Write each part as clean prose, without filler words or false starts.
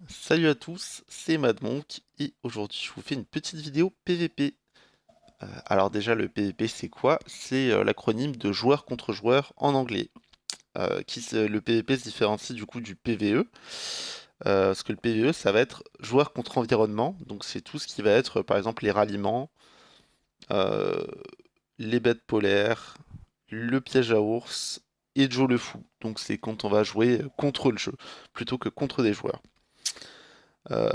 Salut à tous, c'est Madmonk et aujourd'hui je vous fais une petite vidéo PVP. Alors déjà le PVP c'est quoi? C'est l'acronyme de joueur contre joueur en anglais. Le PVP se différencie du coup du PVE. Parce que le PVE ça va être joueur contre environnement, donc c'est tout ce qui va être par exemple les ralliements, euh, les bêtes polaires, le piège à ours et Joe le fou. Donc c'est quand on va jouer contre le jeu plutôt que contre des joueurs. Euh,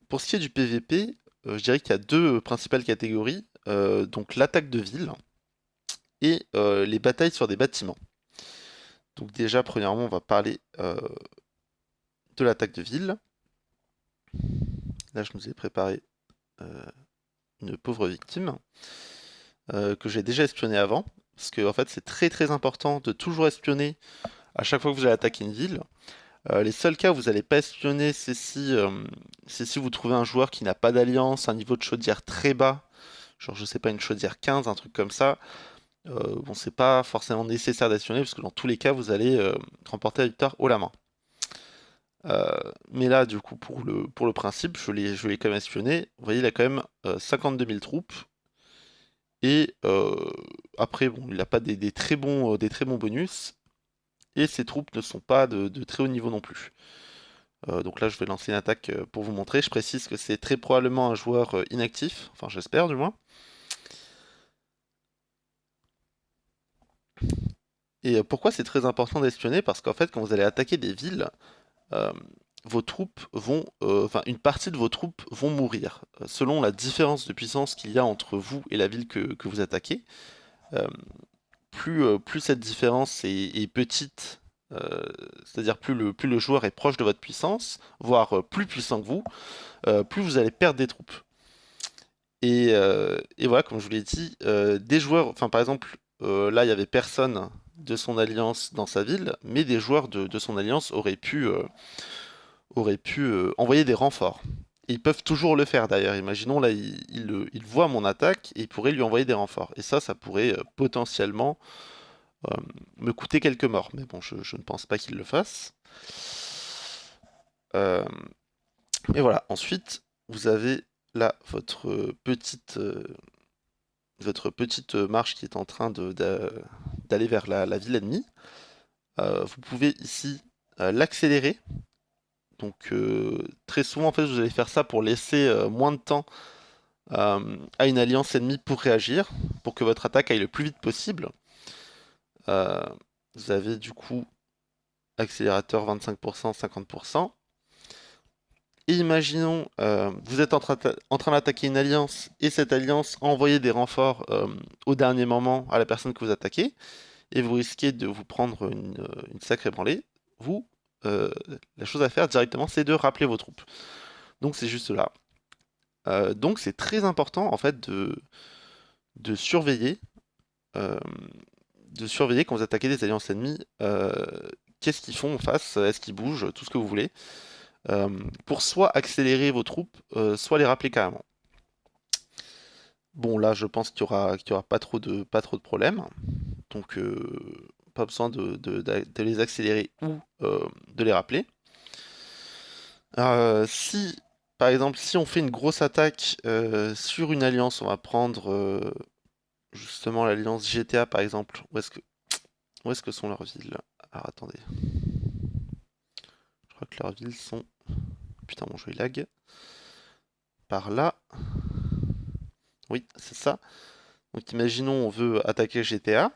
Pour ce qui est du PVP, je dirais qu'il y a deux principales catégories, donc l'attaque de ville et les batailles sur des bâtiments. Donc déjà, premièrement, on va parler de l'attaque de ville. Là, je nous ai préparé euh, une pauvre victime que j'ai déjà espionnée avant, parce que en fait, c'est très très important de toujours espionner à chaque fois que vous allez attaquer une ville. Les seuls cas où vous n'allez pas espionner, c'est si vous trouvez un joueur qui n'a pas d'alliance, un niveau de chaudière très bas, genre je sais pas, une chaudière 15, un truc comme ça. Bon, c'est pas forcément nécessaire d'espionner parce que dans tous les cas, vous allez remporter la victoire haut la main. Mais là, du coup, pour le principe, je l'ai quand même espionné. Vous voyez, il a quand même 52 000 troupes. Et après, bon, il n'a pas des très bons bonus. Et ses troupes ne sont pas de très haut niveau non plus. Donc là, je vais lancer une attaque pour vous montrer. Je précise que c'est très probablement un joueur inactif. Enfin, j'espère du moins. Et pourquoi c'est très important d'espionner? Parce qu'en fait, quand vous allez attaquer des villes, euh, vos troupes vont, enfin une partie de vos troupes vont mourir. Selon la différence de puissance qu'il y a entre vous et la ville que vous attaquez, euh, plus cette différence est petite, euh, c'est-à-dire plus le joueur est proche de votre puissance, voire plus puissant que vous, plus vous allez perdre des troupes. Et voilà, comme je vous l'ai dit, des joueurs, enfin par exemple, là il y avait personne de son alliance dans sa ville, mais des joueurs de son alliance auraient pu envoyer des renforts. Et ils peuvent toujours le faire d'ailleurs. Imaginons là, il voit mon attaque et il pourrait lui envoyer des renforts. Et ça pourrait potentiellement euh, me coûter quelques morts. Mais bon, je ne pense pas qu'il le fasse. Euh, et voilà. Ensuite, vous avez là votre petite marche qui est en train d'aller vers la ville ennemie. Vous pouvez ici l'accélérer. Donc très souvent en fait vous allez faire ça pour laisser moins de temps à une alliance ennemie pour réagir, pour que votre attaque aille le plus vite possible. Euh, Vous avez du coup accélérateur 25%, 50%. Et imaginons, vous êtes en train d'attaquer une alliance et cette alliance a envoyé des renforts au dernier moment à la personne que vous attaquez et vous risquez de vous prendre une sacrée branlée. Vous, euh, la chose à faire directement, c'est de rappeler vos troupes. Donc c'est juste là. Donc c'est très important en fait de surveiller, euh, de surveiller quand vous attaquez des alliances ennemies. Qu'est-ce qu'ils font en face? Est-ce qu'ils bougent? Tout ce que vous voulez. euh, pour soit accélérer vos troupes, soit les rappeler carrément. Bon là je pense qu'il y aura pas trop de problèmes. Donc pas besoin de les accélérer ou de les rappeler. Si par exemple si on fait une grosse attaque sur une alliance, on va prendre justement l'alliance GTA par exemple. Où est-ce que sont leurs villes? Alors attendez, je crois que leurs villes sont. Putain, mon jeu il lag. Par là. Oui, c'est ça. Donc imaginons on veut attaquer GTA.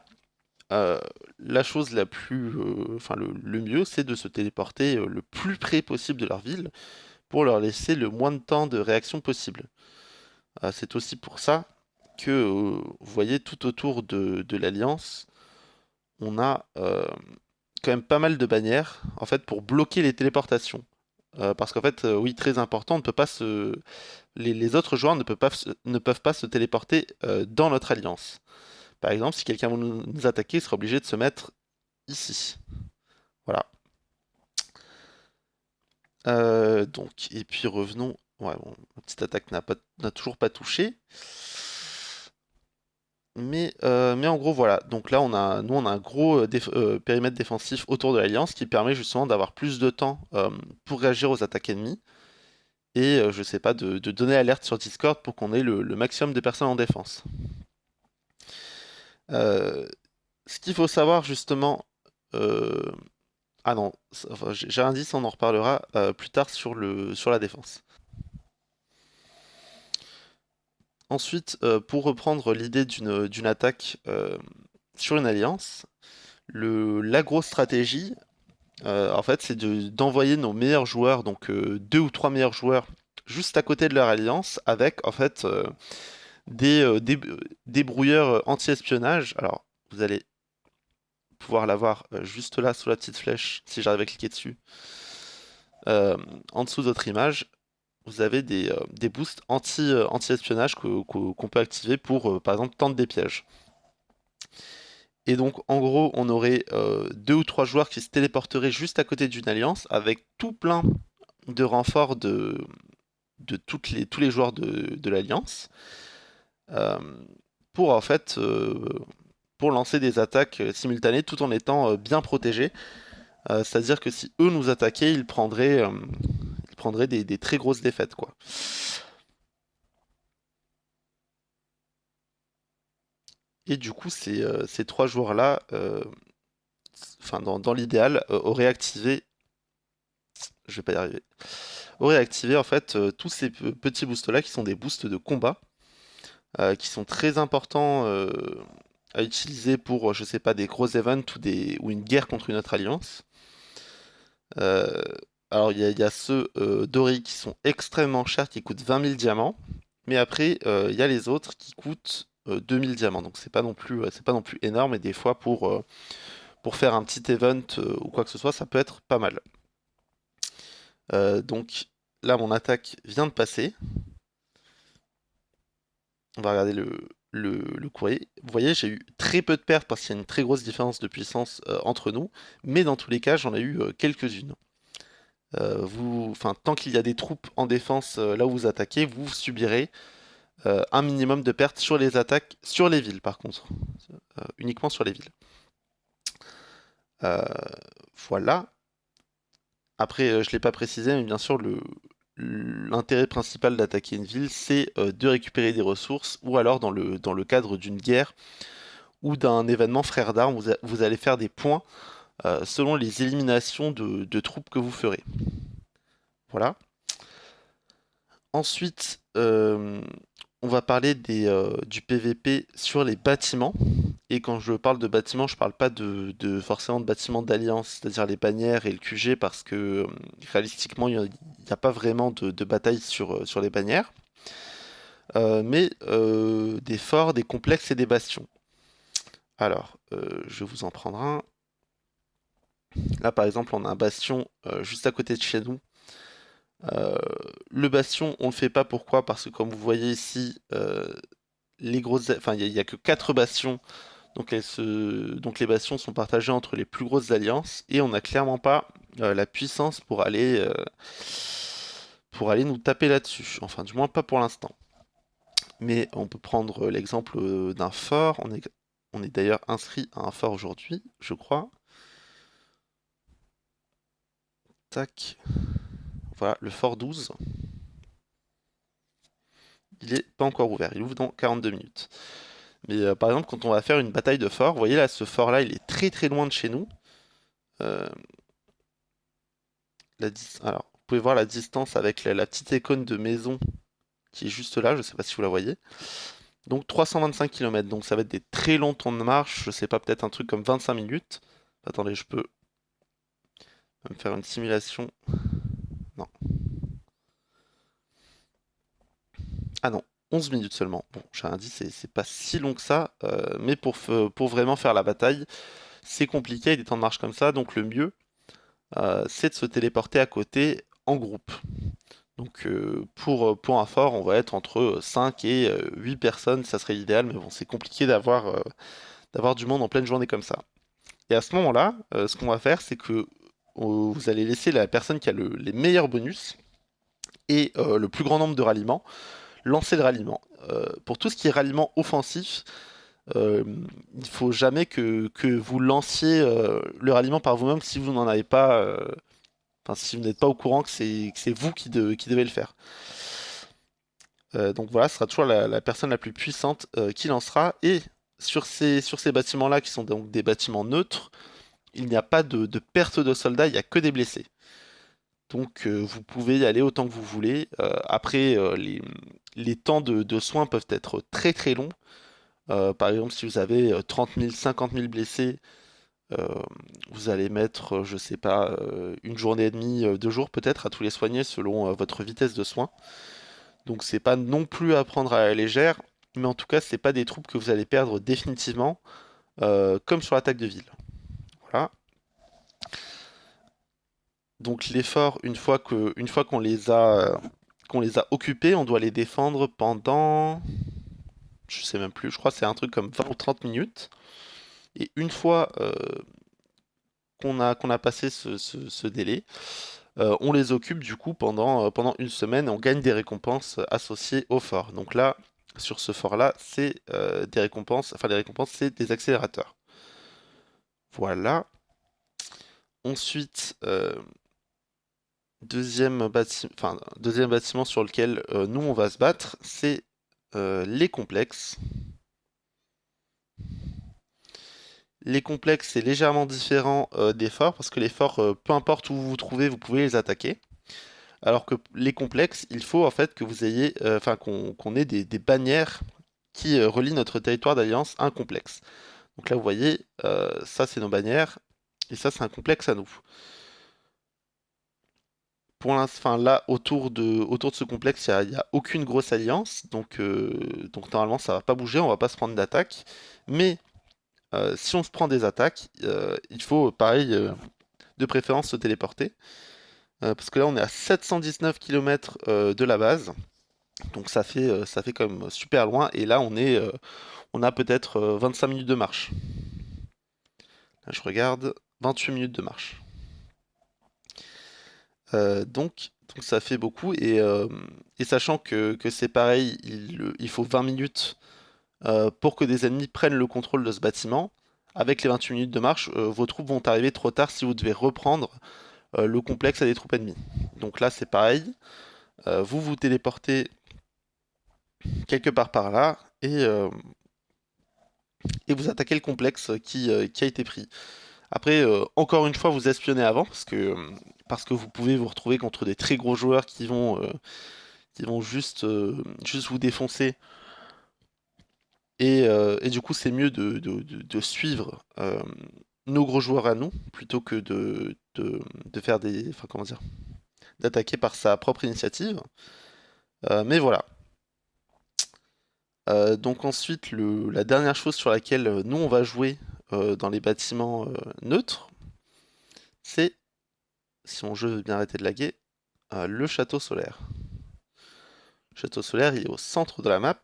Euh, la chose la plus. Enfin, le mieux, c'est de se téléporter le plus près possible de leur ville pour leur laisser le moins de temps de réaction possible. C'est aussi pour ça que, vous voyez, tout autour de l'Alliance, on a quand même pas mal de bannières, en fait, pour bloquer les téléportations. Parce qu'en fait, oui, très important, on ne peut pas se... les autres joueurs ne peuvent pas se téléporter dans notre alliance. Par exemple, si quelqu'un veut nous attaquer, il sera obligé de se mettre ici. Voilà. Donc, et puis revenons. Ouais, bon, ma petite attaque n'a toujours pas touché. Mais en gros, voilà. Donc là, nous, on a un gros périmètre défensif autour de l'Alliance qui permet justement d'avoir plus de temps pour réagir aux attaques ennemies et, je sais pas, de donner alerte sur Discord pour qu'on ait le maximum de personnes en défense. Euh, Ce qu'il faut savoir justement, euh, ah non, enfin, j'ai un indice, on en reparlera plus tard sur la défense. Ensuite, pour reprendre l'idée d'une attaque sur une alliance, l'agro-stratégie, en fait, c'est d'envoyer nos meilleurs joueurs, donc deux ou trois meilleurs joueurs, juste à côté de leur alliance, avec en fait des brouilleurs anti-espionnage. Alors, vous allez pouvoir l'avoir juste là sous la petite flèche, si j'arrive à cliquer dessus. Euh, En dessous de votre image, vous avez des boosts anti-espionnage qu'on peut activer pour, par exemple, tendre des pièges. Et donc, en gros, on aurait deux ou trois joueurs qui se téléporteraient juste à côté d'une alliance avec tout plein de renforts de tous les joueurs de l'alliance euh, pour en fait pour lancer des attaques simultanées tout en étant bien protégés. C'est-à-dire que si eux nous attaquaient, ils prendraient des très grosses défaites, quoi. Et du coup, ces trois joueurs-là, enfin dans l'idéal, auraient activé, je vais pas y arriver, auraient activé en fait tous ces petits boosts-là qui sont des boosts de combat, qui sont très importants à utiliser pour, je sais pas, des gros events ou une guerre contre une autre alliance. Euh, alors il y a ceux dorés qui sont extrêmement chers, qui coûtent 20 000 diamants, mais après il y a les autres qui coûtent 2000 diamants, donc c'est pas non plus énorme, et des fois pour faire un petit event ou quoi que ce soit, ça peut être pas mal. Donc là, mon attaque vient de passer. On va regarder le courrier. Vous voyez, j'ai eu très peu de pertes parce qu'il y a une très grosse différence de puissance entre nous, mais dans tous les cas, j'en ai eu quelques-unes. Enfin, tant qu'il y a des troupes en défense là où vous attaquez, vous subirez un minimum de pertes sur les attaques sur les villes, par contre. Uniquement sur les villes. Euh, voilà. Après, je ne l'ai pas précisé, mais bien sûr, l'intérêt principal d'attaquer une ville, c'est de récupérer des ressources, ou alors dans le cadre d'une guerre ou d'un événement frère d'armes, vous allez faire des points selon les éliminations de troupes que vous ferez. Voilà. Ensuite, on va parler du PVP sur les bâtiments. Et quand je parle de bâtiments, je parle pas forcément de bâtiments d'alliance, c'est-à-dire les bannières et le QG, parce que réalistiquement, il n'y a pas vraiment de bataille sur les bannières. Mais des forts, des complexes et des bastions. Alors, je vais vous en prendre un. Là, par exemple, on a un bastion juste à côté de chez nous. Euh, le bastion, on le fait pas. Pourquoi? Parce que comme vous voyez ici, les grosses, enfin, il y a que 4 bastions. Donc les bastions sont partagés entre les plus grosses alliances et on n'a clairement pas la puissance pour aller nous taper là-dessus. Enfin, du moins pas pour l'instant. Mais on peut prendre l'exemple d'un fort. On est d'ailleurs inscrit à un fort aujourd'hui, je crois. Tac. Voilà, le fort 12. Il est pas encore ouvert. Il ouvre dans 42 minutes. Mais par exemple, quand on va faire une bataille de fort, vous voyez là, ce fort-là, il est très très loin de chez nous. Euh, Alors, vous pouvez voir la distance avec la petite icône de maison qui est juste là, je sais pas si vous la voyez. Donc 325 km, donc ça va être des très longs temps de marche, je sais pas, peut-être un truc comme 25 minutes. Attendez, je peux me faire une simulation. Non. Ah non, 11 minutes seulement. Bon, j'ai rien dit, c'est pas si long que ça, mais pour vraiment faire la bataille, c'est compliqué, des temps de marche comme ça, donc le mieux, c'est de se téléporter à côté en groupe. Donc pour un fort, on va être entre 5 et 8 personnes, ça serait l'idéal, mais bon, c'est compliqué d'avoir du monde en pleine journée comme ça. Et à ce moment-là, ce qu'on va faire, c'est que vous allez laisser la personne qui a les meilleurs bonus et le plus grand nombre de ralliements lancer le ralliement. Pour tout ce qui est ralliement offensif, Euh, il faut jamais que vous lanciez le ralliement par vous-même si vous n'en avez pas, enfin si vous n'êtes pas au courant que c'est vous qui devez le faire. Donc voilà, ce sera toujours la personne la plus puissante qui lancera. Et sur ces bâtiments-là, qui sont donc des bâtiments neutres, il n'y a pas de perte de soldats, il n'y a que des blessés. Donc vous pouvez y aller autant que vous voulez. Après, les temps de soins peuvent être très très longs. Par exemple, si vous avez 30 000, 50 000 blessés, euh, vous allez mettre, je sais pas, une journée et demie, 2 jours peut-être à tous les soigner selon votre vitesse de soin. Donc c'est pas non plus à prendre à la légère, mais en tout cas, c'est pas des troupes que vous allez perdre définitivement, comme sur l'attaque de ville. Voilà. Donc l'effort, une fois qu'on les a occupés, on doit les défendre pendant, je sais même plus, je crois que c'est un truc comme 20 ou 30 minutes. Et une fois qu'on a passé ce délai, on les occupe du coup pendant une semaine et on gagne des récompenses associées au fort. Donc là, sur ce fort-là, c'est des récompenses, enfin les récompenses, c'est des accélérateurs. Voilà. Ensuite, deuxième bâtiment sur lequel nous on va se battre, c'est les complexes. Les complexes, c'est légèrement différent des forts parce que les forts, peu importe où vous vous trouvez, vous pouvez les attaquer. Alors que les complexes, il faut en fait que vous ayez, enfin qu'on ait des bannières qui relient notre territoire d'alliance à un complexe. Donc là, vous voyez, ça c'est nos bannières et ça c'est un complexe à nous. Pour l'instant, enfin, là, autour de ce complexe, il y a aucune grosse alliance, donc normalement ça va pas bouger, on va pas se prendre d'attaque. Mais si on se prend des attaques, il faut pareil, de préférence se téléporter. Parce que là on est à 719 km de la base. Donc ça fait quand même super loin. Et là, on a peut-être 25 minutes de marche. Là, je regarde, 28 minutes de marche. Donc ça fait beaucoup. Et sachant que c'est pareil, il faut 20 minutes pour que des ennemis prennent le contrôle de ce bâtiment. Avec les 28 minutes de marche, vos troupes vont arriver trop tard si vous devez reprendre le complexe à des troupes ennemies. Donc là, c'est pareil. Vous vous téléportez quelque part par là et vous attaquez le complexe qui a été pris. Après, encore une fois, vous espionnez avant parce que vous pouvez vous retrouver contre des très gros joueurs qui vont juste vous défoncer. Et du coup, c'est mieux de suivre nos gros joueurs à nous plutôt que de faire des, enfin, comment dire, d'attaquer par sa propre initiative. Mais voilà. Donc ensuite, la dernière chose sur laquelle nous on va jouer dans les bâtiments neutres, c'est, si mon jeu veut bien arrêter de laguer, le château solaire. Le château solaire, il est au centre de la map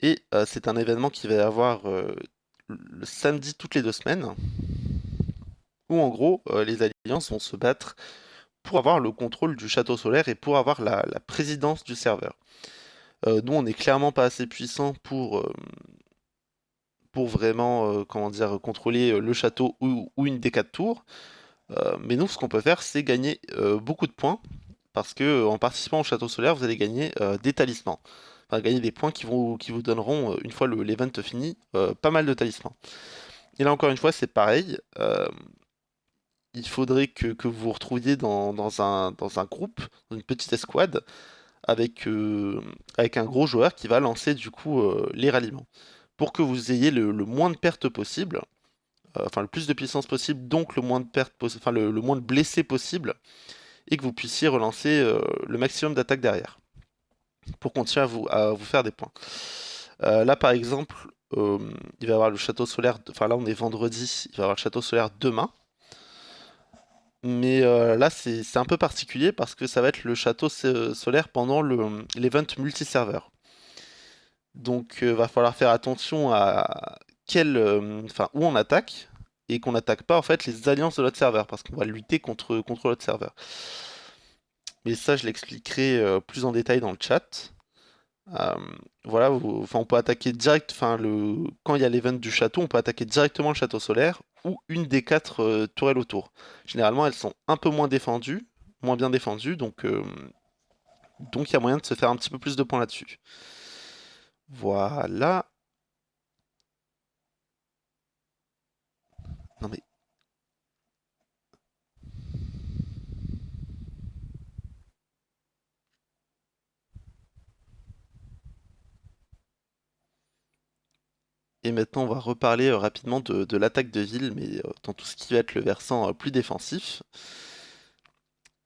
et c'est un événement qui va y avoir le samedi toutes les 2 semaines, où en gros les alliances vont se battre pour avoir le contrôle du château solaire et pour avoir la présidence du serveur. Nous, on n'est clairement pas assez puissant pour vraiment, comment dire, contrôler le château ou une des 4 tours. Mais nous, ce qu'on peut faire, c'est gagner beaucoup de points, parce que en participant au château solaire, vous allez gagner des talismans. Enfin, gagner des points qui vous donneront, une fois l'event fini, pas mal de talismans. Et là, encore une fois, c'est pareil. Il faudrait que vous vous retrouviez dans un groupe, dans une petite escouade, avec un gros joueur qui va lancer du coup les ralliements. Pour que vous ayez le moins de pertes possible, enfin le plus de puissance possible, donc le moins de pertes enfin le moins de blessés possible, et que vous puissiez relancer le maximum d'attaques derrière, pour continuer à vous faire des points. Là par exemple, il va y avoir le château solaire, enfin là on est vendredi, il va y avoir le château solaire demain, mais là c'est un peu particulier parce que ça va être le château solaire pendant l'event multiserveur. Donc va falloir faire attention à enfin où on attaque et qu'on n'attaque pas en fait les alliances de l'autre serveur parce qu'on va lutter contre l'autre serveur. Mais ça je l'expliquerai plus en détail dans le chat. Euh, voilà, enfin, on peut attaquer direct, quand il y a l'event du château, on peut attaquer directement le château solaire ou une des quatre tourelles autour. Généralement, elles sont un peu moins défendues, moins bien défendues, donc il y a moyen de se faire un petit peu plus de points là-dessus. Voilà. Non mais, et maintenant, on va reparler rapidement de l'attaque de ville, mais dans tout ce qui va être le versant plus défensif.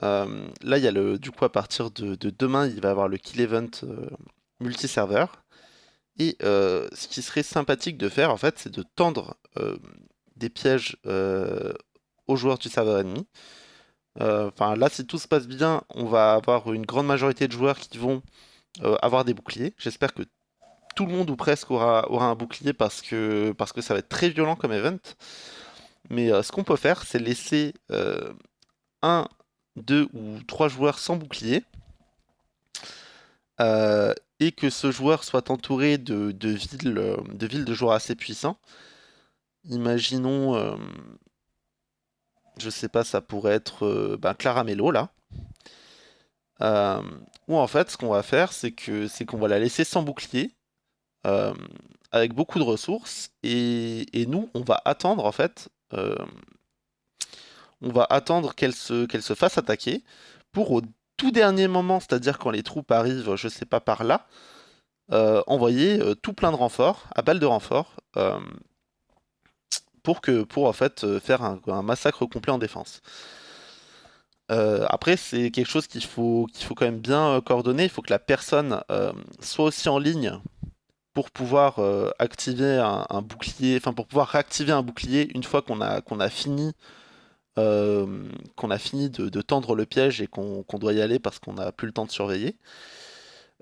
Là, il y a du coup, à partir de demain, il va y avoir le Kill Event multiserveur. Et ce qui serait sympathique de faire, en fait, c'est de tendre des pièges aux joueurs du serveur ennemi. Enfin, là, si tout se passe bien, on va avoir une grande majorité de joueurs qui vont avoir des boucliers. J'espère que tout le monde ou presque aura un bouclier parce que ça va être très violent comme event. Mais ce qu'on peut faire, c'est laisser un, deux ou trois joueurs sans bouclier et que ce joueur soit entouré de villes de joueurs assez puissants. Imaginons, je sais pas, ça pourrait être Claramello là. Euh, Ou en fait, ce qu'on va faire, c'est qu'on va la laisser sans bouclier, euh, avec beaucoup de ressources, et nous, on va attendre en fait, on va attendre qu'elle se fasse attaquer pour au tout dernier moment, c'est-à-dire quand les troupes arrivent, je sais pas par là, envoyer tout plein de renforts, à balle de renfort, pour en fait faire un massacre complet en défense. Après, c'est quelque chose qu'il faut quand même bien coordonner. Il faut que la personne soit aussi en ligne pour pouvoir activer un bouclier, enfin pour pouvoir réactiver un bouclier une fois euh, qu'on a fini de tendre le piège et qu'on doit y aller parce qu'on n'a plus le temps de surveiller.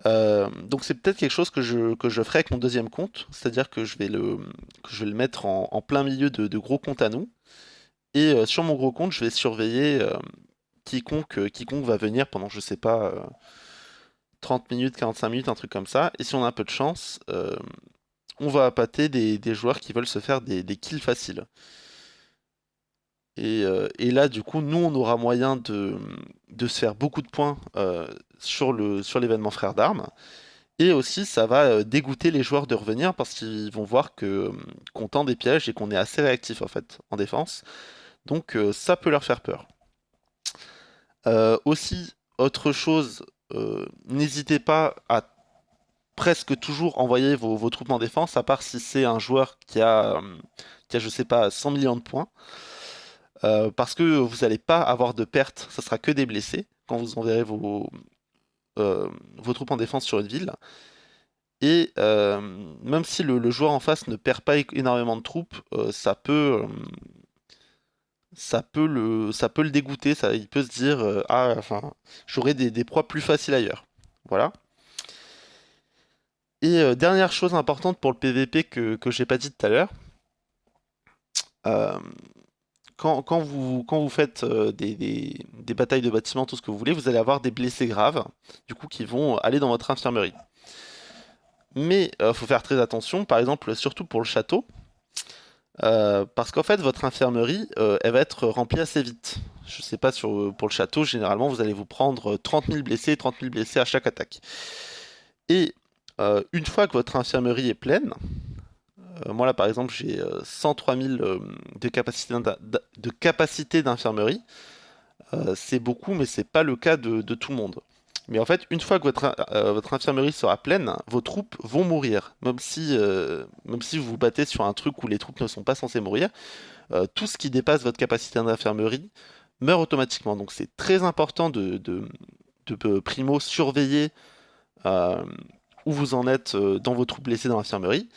Donc c'est peut-être quelque chose que je ferai avec mon deuxième compte, c'est-à-dire que je vais le mettre en plein milieu de gros comptes à nous. Et sur mon gros compte, je vais surveiller quiconque va venir pendant, je sais pas, 30 minutes, 45 minutes, un truc comme ça. Et si on a un peu de chance, on va appâter des joueurs qui veulent se faire des kills faciles. Et là, du coup, nous, on aura moyen de se faire beaucoup de points sur l'événement Frères d'Armes. Et aussi, ça va dégoûter les joueurs de revenir parce qu'ils vont voir qu'on tend des pièges et qu'on est assez réactif en fait en défense. Donc ça peut leur faire peur. Aussi, autre chose, n'hésitez pas à presque toujours envoyer vos troupes en défense, à part si c'est un joueur qui a, je sais pas, 100 millions de points, parce que vous n'allez pas avoir de pertes, ça sera que des blessés quand vous enverrez vos troupes en défense sur une ville. Et même si le joueur en face ne perd pas énormément de troupes, ça peut le dégoûter, il peut se dire ah, enfin, j'aurai des proies plus faciles ailleurs. Voilà. Et dernière chose importante pour le PVP que j'ai pas dit tout à l'heure, euh, quand vous faites des batailles de bâtiments, tout ce que vous voulez, vous allez avoir des blessés graves, du coup, qui vont aller dans votre infirmerie. Mais faut faire très attention, par exemple, surtout pour le château, parce qu'en fait, votre infirmerie, elle va être remplie assez vite. Je sais pas, pour le château, généralement, vous allez vous prendre 30 000 blessés à chaque attaque. Et une fois que votre infirmerie est pleine, moi là par exemple, j'ai 103 000 de capacité d'infirmerie. C'est beaucoup, mais c'est pas le cas de tout le monde. Mais en fait, une fois que votre infirmerie sera pleine, vos troupes vont mourir. Même si vous vous battez sur un truc où les troupes ne sont pas censées mourir, tout ce qui dépasse votre capacité d'infirmerie meurt automatiquement. Donc c'est très important de primo surveiller euh, où vous en êtes dans vos troupes blessées dans l'infirmerie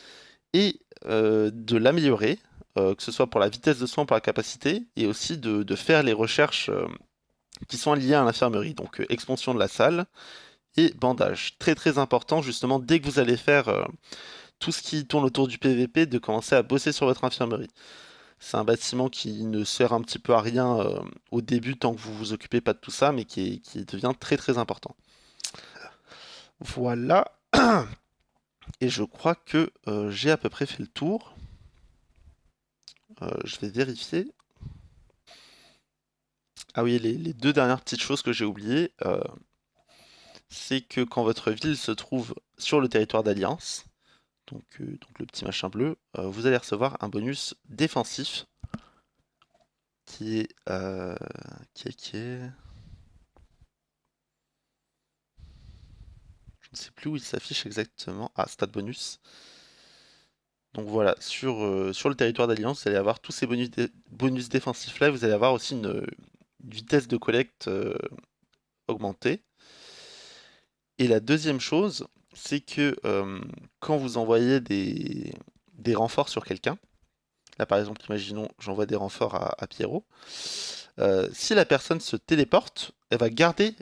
et de l'améliorer, que ce soit pour la vitesse de soin, pour la capacité, et aussi de faire les recherches qui sont liées à l'infirmerie. Donc expansion de la salle et bandage. Très très important justement dès que vous allez faire tout ce qui tourne autour du PVP, de commencer à bosser sur votre infirmerie. C'est un bâtiment qui ne sert un petit peu à rien au début tant que vous vous occupez pas de tout ça, mais qui devient très très important. Voilà. Et je crois que j'ai à peu près fait le tour. Je vais vérifier. Ah oui, les deux dernières petites choses que j'ai oubliées, c'est que quand votre ville se trouve sur le territoire d'Alliance, donc le petit machin bleu, vous allez recevoir un bonus défensif qui est, qui est. Je ne sais plus où il s'affiche exactement. Ah, stat bonus. Donc voilà, sur le territoire d'Alliance, vous allez avoir tous ces bonus défensifs là, vous allez avoir aussi une vitesse de collecte augmentée. Et la deuxième chose, c'est que quand vous envoyez des renforts sur quelqu'un, là par exemple, imaginons, j'envoie des renforts à Pierrot, si la personne se téléporte, elle va garder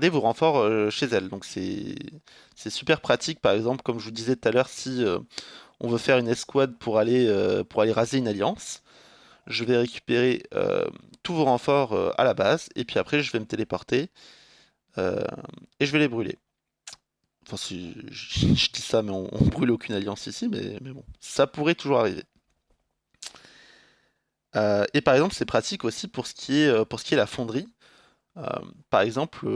vos renforts chez elle. Donc c'est super pratique. Par exemple, comme je vous disais tout à l'heure, si on veut faire une escouade pour aller raser une alliance, je vais récupérer tous vos renforts à la base, et puis après je vais me téléporter euh, et je vais les brûler. Enfin, si, je dis ça, mais on brûle aucune alliance ici, mais bon, ça pourrait toujours arriver. Et par exemple, c'est pratique aussi pour ce qui est la fonderie. Euh, Par exemple,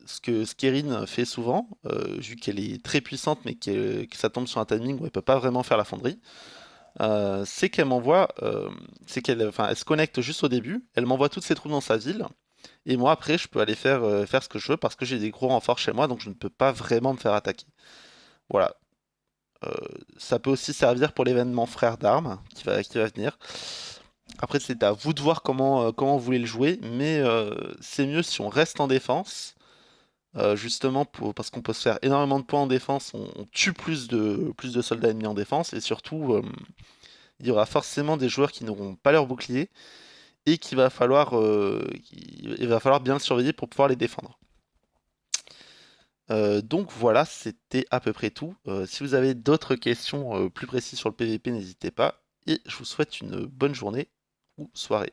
ce que Skerrin fait souvent, vu qu'elle est très puissante, mais que ça tombe sur un timing où elle peut pas vraiment faire la fonderie, c'est qu'elle m'envoie, enfin, elle se connecte juste au début, elle m'envoie toutes ses troupes dans sa ville, et moi après, je peux aller faire ce que je veux parce que j'ai des gros renforts chez moi, donc je ne peux pas vraiment me faire attaquer. Voilà. Euh, Ça peut aussi servir pour l'événement Frères d'Armes qui va venir. Après, c'est à vous de voir comment vous voulez le jouer, mais c'est mieux si on reste en défense, justement parce qu'on peut se faire énormément de points en défense, on tue plus de soldats ennemis en défense, et surtout, il y aura forcément des joueurs qui n'auront pas leur bouclier, et il va falloir bien le surveiller pour pouvoir les défendre. Donc voilà, c'était à peu près tout. Si vous avez d'autres questions plus précises sur le PVP, n'hésitez pas, et je vous souhaite une bonne journée ou soirée.